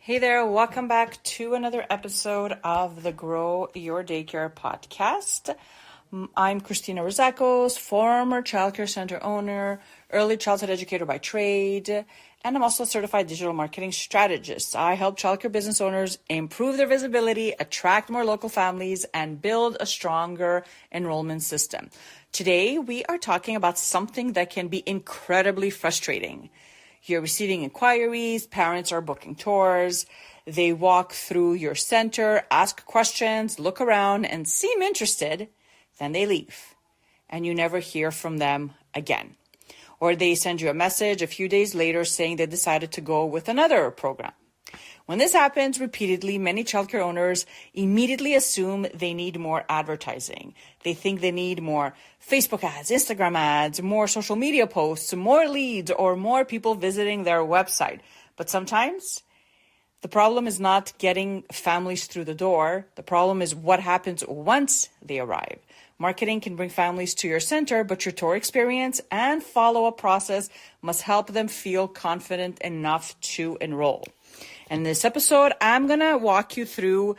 Hey there, welcome back to another episode of the Grow Your Daycare Podcast. I'm Christina Rizakos, former childcare center owner, early childhood educator by trade, and I'm also a certified digital marketing strategist. I help childcare business owners improve their visibility, attract more local families, and build a stronger enrollment system. Today, we are talking about something that can be incredibly frustrating. You're receiving inquiries, parents are booking tours, they walk through your center, ask questions, look around, and seem interested, then they leave, and you never hear from them again. Or they send you a message a few days later saying they decided to go with another program. When this happens repeatedly, many childcare owners immediately assume they need more advertising. They think they need more Facebook ads, Instagram ads, more social media posts, more leads, or more people visiting their website. But sometimes the problem is not getting families through the door. The problem is what happens once they arrive. Marketing can bring families to your center, but your tour experience and follow-up process must help them feel confident enough to enroll. In this episode, I'm going to walk you through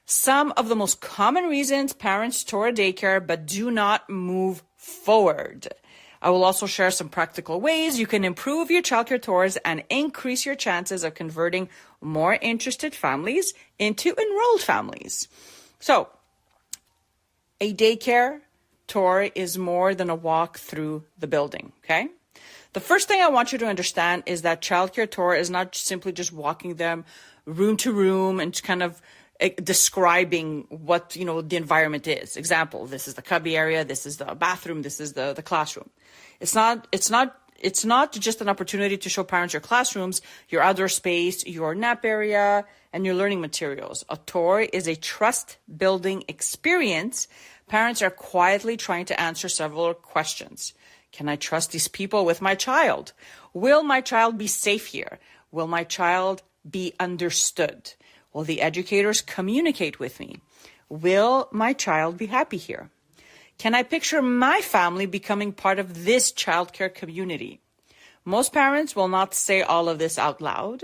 some of the most common reasons parents tour a daycare but do not move forward. I will also share some practical ways you can improve your childcare tours and increase your chances of converting more interested families into enrolled families. So, a daycare tour is more than a walk through the building, okay? The first thing I want you to understand is that childcare tour is not simply just walking them room to room and kind of describing what, the environment is. Example, this is the cubby area, this is the bathroom, this is the classroom. It's not just an opportunity to show parents your classrooms, your outdoor space, your nap area, and your learning materials. A tour is a trust-building experience. Parents are quietly trying to answer several questions. Can I trust these people with my child? Will my child be safe here? Will my child be understood? Will the educators communicate with me? Will my child be happy here? Can I picture my family becoming part of this childcare community? Most parents will not say all of this out loud.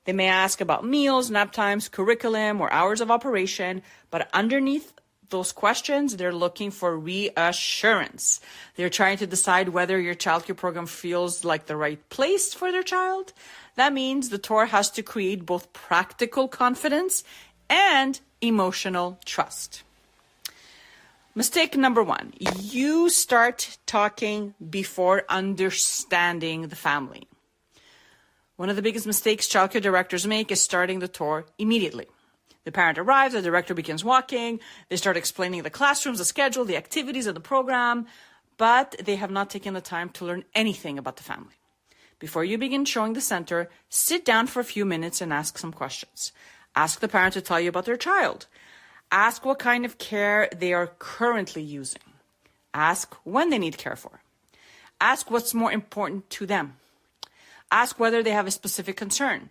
They may ask about meals, nap times, curriculum, or hours of operation, but underneath those questions, they're looking for reassurance. They're trying to decide whether your childcare program feels like the right place for their child. That means the tour has to create both practical confidence and emotional trust. Mistake number one, you start talking before understanding the family. One of the biggest mistakes childcare directors make is starting the tour immediately. The parent arrives, the director begins walking, they start explaining the classrooms, the schedule, the activities of the program, but they have not taken the time to learn anything about the family. Before you begin showing the center, sit down for a few minutes and ask some questions. Ask the parent to tell you about their child. Ask what kind of care they are currently using. Ask when they need care for. Ask what's more important to them. Ask whether they have a specific concern.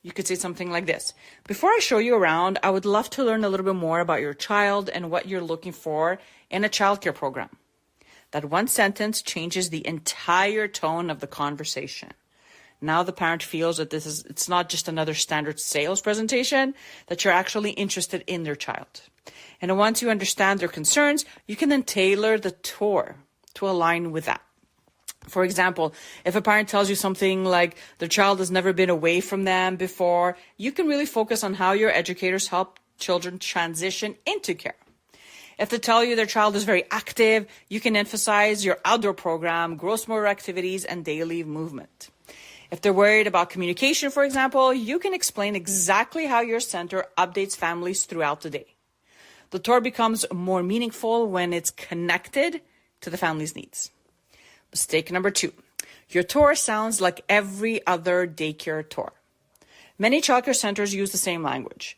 You could say something like this. Before I show you around, I would love to learn a little bit more about your child and what you're looking for in a childcare program. That one sentence changes the entire tone of the conversation. Now the parent feels that it's not just another standard sales presentation, that you're actually interested in their child. And once you understand their concerns, you can then tailor the tour to align with that. For example, if a parent tells you something like their child has never been away from them before, you can really focus on how your educators help children transition into care. If they tell you their child is very active, you can emphasize your outdoor program, gross motor activities, and daily movement. If they're worried about communication, for example, you can explain exactly how your center updates families throughout the day. The tour becomes more meaningful when it's connected to the family's needs. Mistake number two, your tour sounds like every other daycare tour. Many childcare centers use the same language.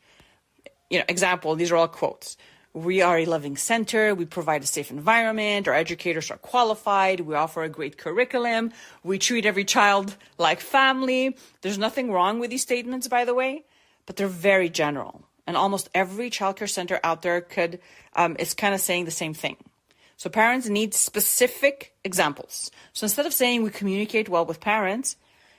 Example, these are all quotes. We are a loving center. We provide a safe environment. Our educators are qualified. We offer a great curriculum. We treat every child like family. There's nothing wrong with these statements, by the way, but they're very general. And almost every childcare center out there is kind of saying the same thing. So parents need specific examples. So instead of saying we communicate well with parents,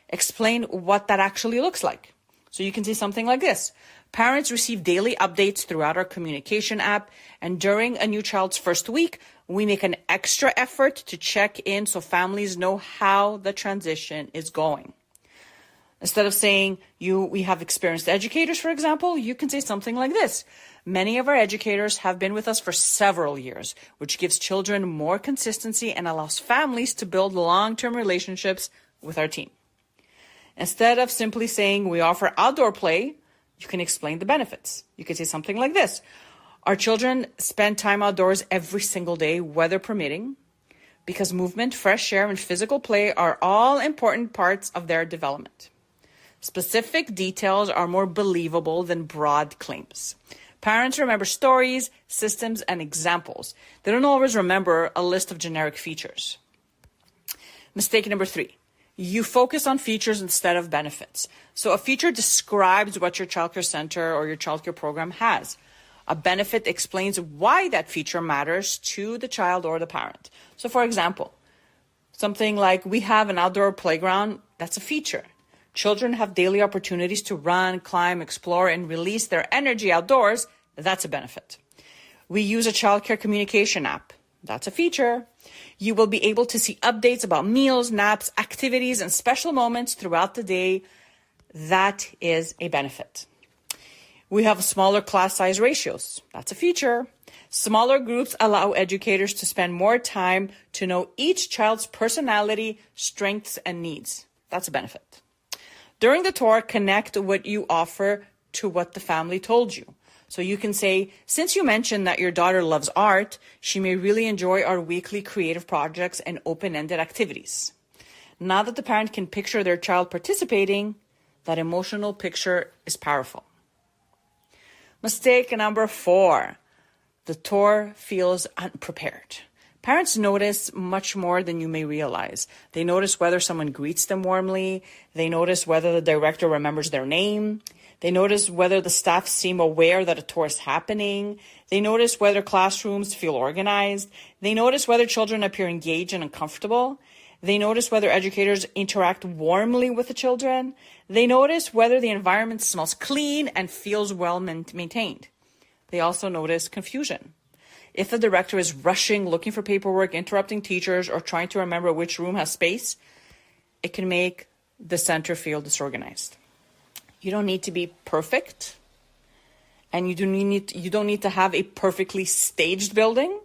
explain what that actually looks like. So you can say something like this. Parents receive daily updates throughout our communication app, and during a new child's first week, we make an extra effort to check in so families know how the transition is going. Instead of saying we have experienced educators, for example, you can say something like this. Many of our educators have been with us for several years, which gives children more consistency and allows families to build long-term relationships with our team. Instead of simply saying we offer outdoor play, you can explain the benefits. You can say something like this. Our children spend time outdoors every single day, weather permitting, because movement, fresh air, and physical play are all important parts of their development. Specific details are more believable than broad claims. Parents remember stories, systems, and examples. They don't always remember a list of generic features. Mistake number 3. You focus on features instead of benefits. So a feature describes what your childcare center or your childcare program has. A benefit explains why that feature matters to the child or the parent. So for example, something like we have an outdoor playground, that's a feature. Children have daily opportunities to run, climb, explore, and release their energy outdoors. That's a benefit. We use a childcare communication app. That's a feature. You will be able to see updates about meals, naps, activities, and special moments throughout the day. That is a benefit. We have smaller class size ratios. That's a feature. Smaller groups allow educators to spend more time to know each child's personality, strengths, and needs. That's a benefit. During the tour, connect what you offer to what the family told you. So you can say, since you mentioned that your daughter loves art, she may really enjoy our weekly creative projects and open-ended activities. Now that the parent can picture their child participating, that emotional picture is powerful. Mistake number 4. The tour feels unprepared. Parents notice much more than you may realize. They notice whether someone greets them warmly. They notice whether the director remembers their name. They notice whether the staff seem aware that a tour is happening. They notice whether classrooms feel organized. They notice whether children appear engaged and uncomfortable. They notice whether educators interact warmly with the children. They notice whether the environment smells clean and feels well maintained. They also notice confusion. If the director is rushing, looking for paperwork, interrupting teachers, or trying to remember which room has space, it can make the center feel disorganized. You don't need to be perfect, and you don't need to have a perfectly staged building.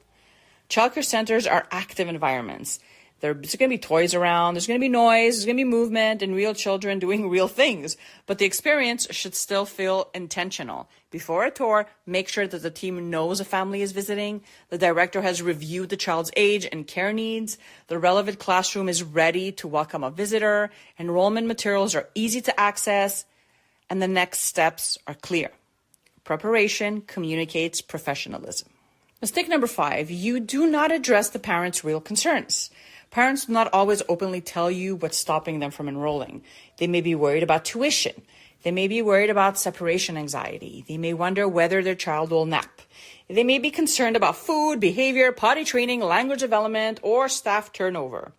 Childcare centers are active environments. There's going to be toys around, there's going to be noise, there's going to be movement, and real children doing real things. But the experience should still feel intentional. Before a tour, make sure that the team knows a family is visiting, the director has reviewed the child's age and care needs, the relevant classroom is ready to welcome a visitor, enrollment materials are easy to access, and the next steps are clear. Preparation communicates professionalism. Mistake number 5, you do not address the parents' real concerns. Parents do not always openly tell you what's stopping them from enrolling. They may be worried about tuition. They may be worried about separation anxiety. They may wonder whether their child will nap. They may be concerned about food, behavior, potty training, language development, or staff turnover.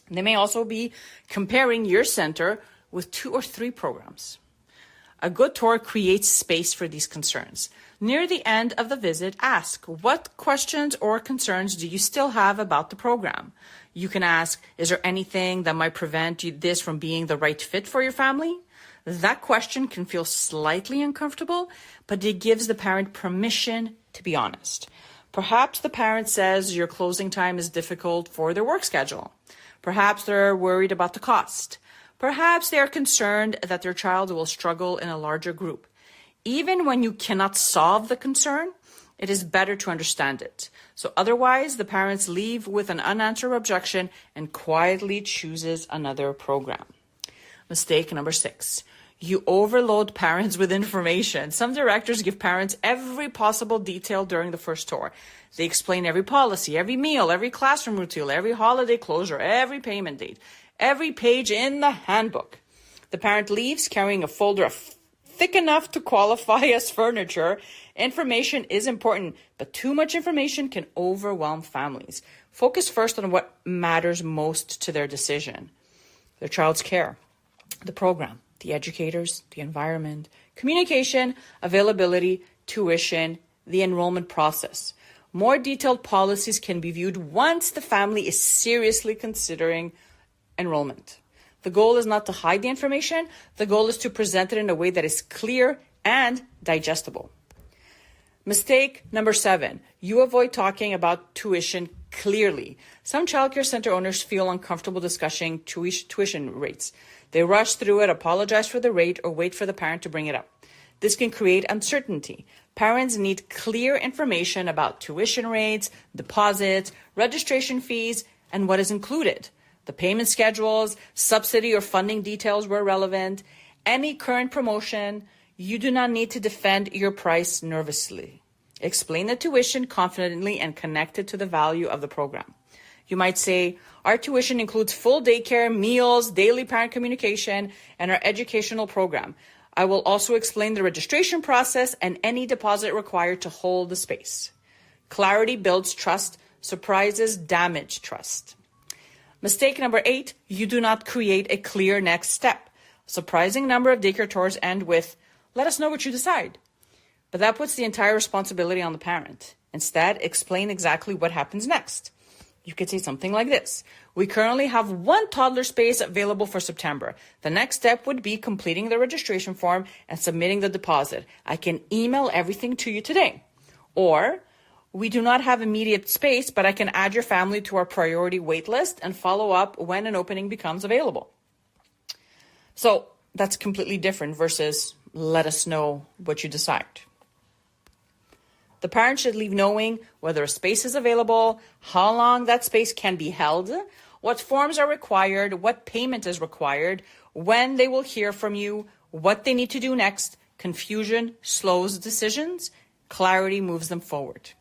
They may also be comparing your center with 2 or 3 programs. A good tour creates space for these concerns. Near the end of the visit, ask, what questions or concerns do you still have about the program? You can ask, is there anything that might prevent this from being the right fit for your family? That question can feel slightly uncomfortable, but it gives the parent permission to be honest. Perhaps the parent says your closing time is difficult for their work schedule. Perhaps they're worried about the cost. Perhaps they are concerned that their child will struggle in a larger group. Even when you cannot solve the concern, it is better to understand it. So otherwise, the parents leave with an unanswered objection and quietly chooses another program. Mistake number 6. You overload parents with information. Some directors give parents every possible detail during the first tour. They explain every policy, every meal, every classroom routine, every holiday closure, every payment date, every page in the handbook. The parent leaves carrying a folder thick enough to qualify as furniture. Information is important, but too much information can overwhelm families. Focus first on what matters most to their decision: their child's care, the program, the educators, the environment, communication, availability, tuition, the enrollment process. More detailed policies can be viewed once the family is seriously considering enrollment. The goal is not to hide the information. The goal is to present it in a way that is clear and digestible. Mistake number 7, you avoid talking about tuition clearly. Some childcare center owners feel uncomfortable discussing tuition rates. They rush through it, apologize for the rate, or wait for the parent to bring it up. This can create uncertainty. Parents need clear information about tuition rates, deposits, registration fees, and what is included. The payment schedules, subsidy or funding details were relevant. Any current promotion. You do not need to defend your price nervously. Explain the tuition confidently and connect it to the value of the program. You might say, our tuition includes full daycare, meals, daily parent communication, and our educational program. I will also explain the registration process and any deposit required to hold the space. Clarity builds trust. Surprises damage trust. Mistake number 8, you do not create a clear next step. Surprising number of daycare tours end with, let us know what you decide. But that puts the entire responsibility on the parent. Instead, explain exactly what happens next. You could say something like this. We currently have 1 toddler space available for September. The next step would be completing the registration form and submitting the deposit. I can email everything to you today. Or, we do not have immediate space, but I can add your family to our priority wait list and follow up when an opening becomes available. So that's completely different versus let us know what you decide. The parent should leave knowing whether a space is available, how long that space can be held, what forms are required, what payment is required, when they will hear from you, what they need to do next. Confusion slows decisions. Clarity moves them forward.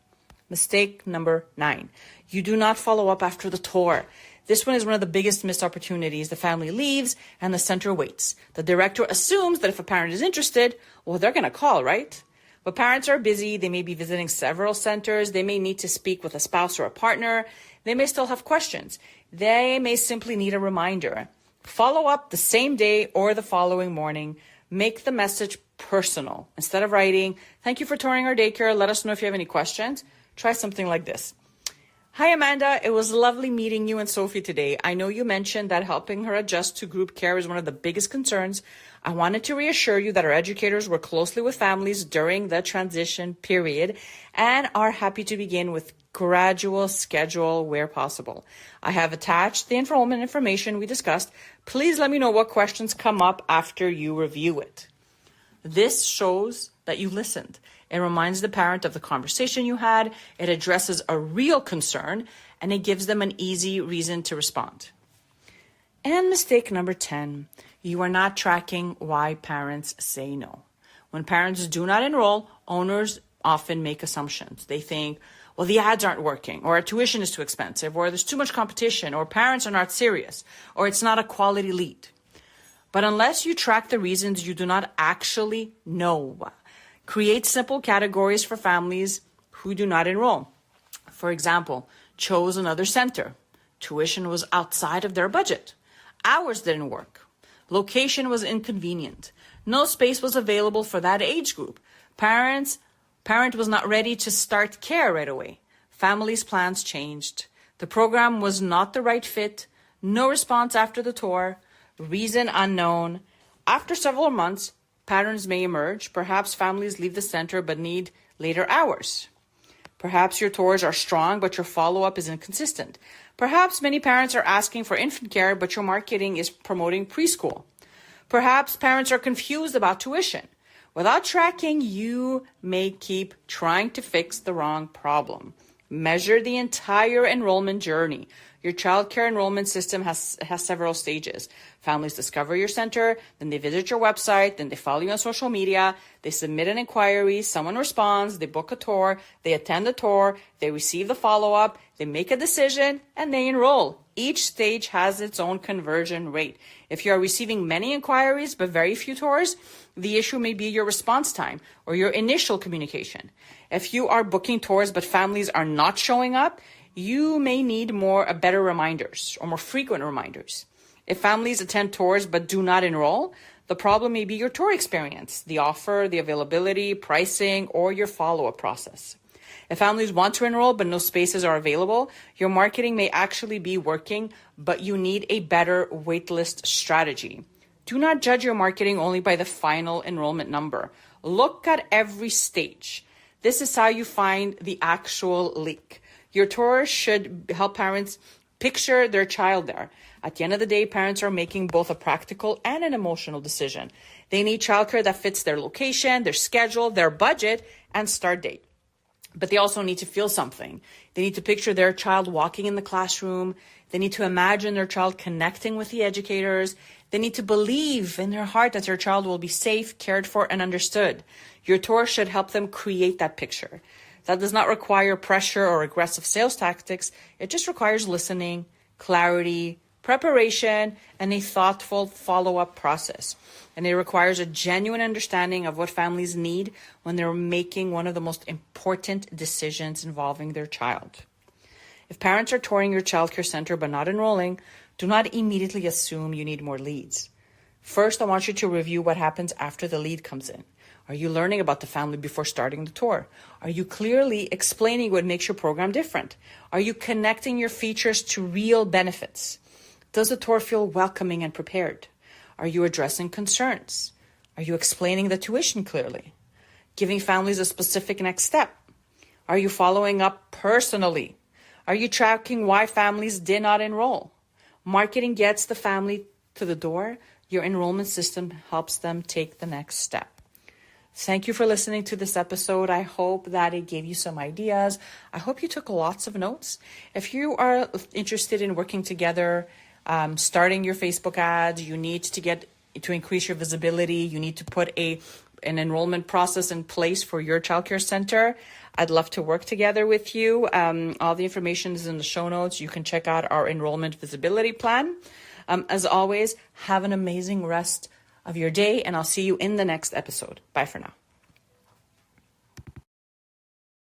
Mistake number 9. You do not follow up after the tour. This one is one of the biggest missed opportunities. The family leaves and the center waits. The director assumes that if a parent is interested, well, they're going to call, right? But parents are busy. They may be visiting several centers. They may need to speak with a spouse or a partner. They may still have questions. They may simply need a reminder. Follow up the same day or the following morning. Make the message personal. Instead of writing, thank you for touring our daycare. Let us know if you have any questions. Try something like this. Hi, Amanda. It was lovely meeting you and Sophie today. I know you mentioned that helping her adjust to group care is one of the biggest concerns. I wanted to reassure you that our educators work closely with families during the transition period and are happy to begin with gradual schedule where possible. I have attached the enrollment information we discussed. Please let me know what questions come up after you review it. This shows that you listened. It reminds the parent of the conversation you had. It addresses a real concern, and it gives them an easy reason to respond. And mistake number 10, you are not tracking why parents say no. When parents do not enroll, owners often make assumptions. They think, well, the ads aren't working, or our tuition is too expensive, or there's too much competition, or parents are not serious, or it's not a quality lead. But unless you track the reasons, you do not actually know. Create simple categories for families who do not enroll. For example, chose another center. Tuition was outside of their budget. Hours didn't work. Location was inconvenient. No space was available for that age group. Parent was not ready to start care right away. Family's plans changed. The program was not the right fit. No response after the tour. Reason unknown. After several months, patterns may emerge. Perhaps families leave the center but need later hours. Perhaps your tours are strong, but your follow-up is inconsistent. Perhaps many parents are asking for infant care, but your marketing is promoting preschool. Perhaps parents are confused about tuition. Without tracking, you may keep trying to fix the wrong problem. Measure the entire enrollment journey. Your childcare enrollment system has several stages. Families discover your center, then they visit your website, then they follow you on social media, they submit an inquiry, someone responds, they book a tour, they attend the tour, they receive the follow-up, they make a decision, and they enroll. Each stage has its own conversion rate. If you are receiving many inquiries but very few tours, the issue may be your response time or your initial communication. If you are booking tours but families are not showing up, you may need better reminders or more frequent reminders. If families attend tours but do not enroll, The problem may be your tour experience, the offer, the availability, pricing, or your follow-up process. If families want to enroll but no spaces are available, your marketing may actually be working, but you need a better waitlist strategy. Do not judge your marketing only by the final enrollment number. Look at every stage. This is how you find the actual leak. Your tour should help parents picture their child there. At the end of the day, parents are making both a practical and an emotional decision. They need childcare that fits their location, their schedule, their budget, and start date. But they also need to feel something. They need to picture their child walking in the classroom. They need to imagine their child connecting with the educators. They need to believe in their heart that their child will be safe, cared for, and understood. Your tour should help them create that picture. That does not require pressure or aggressive sales tactics. It just requires listening, clarity, preparation, and a thoughtful follow-up process. And it requires a genuine understanding of what families need when they're making one of the most important decisions involving their child. If parents are touring your childcare center but not enrolling, do not immediately assume you need more leads. First, I want you to review what happens after the lead comes in. Are you learning about the family before starting the tour? Are you clearly explaining what makes your program different? Are you connecting your features to real benefits? Does the tour feel welcoming and prepared? Are you addressing concerns? Are you explaining the tuition clearly? Giving families a specific next step? Are you following up personally? Are you tracking why families did not enroll? Marketing gets the family to the door. Your enrollment system helps them take the next step. Thank you for listening to this episode. I hope that it gave you some ideas. I hope you took lots of notes. If you are interested in working together, starting your Facebook ads, you need to increase your visibility. You need to put an enrollment process in place for your childcare center. I'd love to work together with you. All the information is in the show notes. You can check out our enrollment visibility plan. As always, have an amazing rest of your day, and I'll see you in the next episode. Bye for now.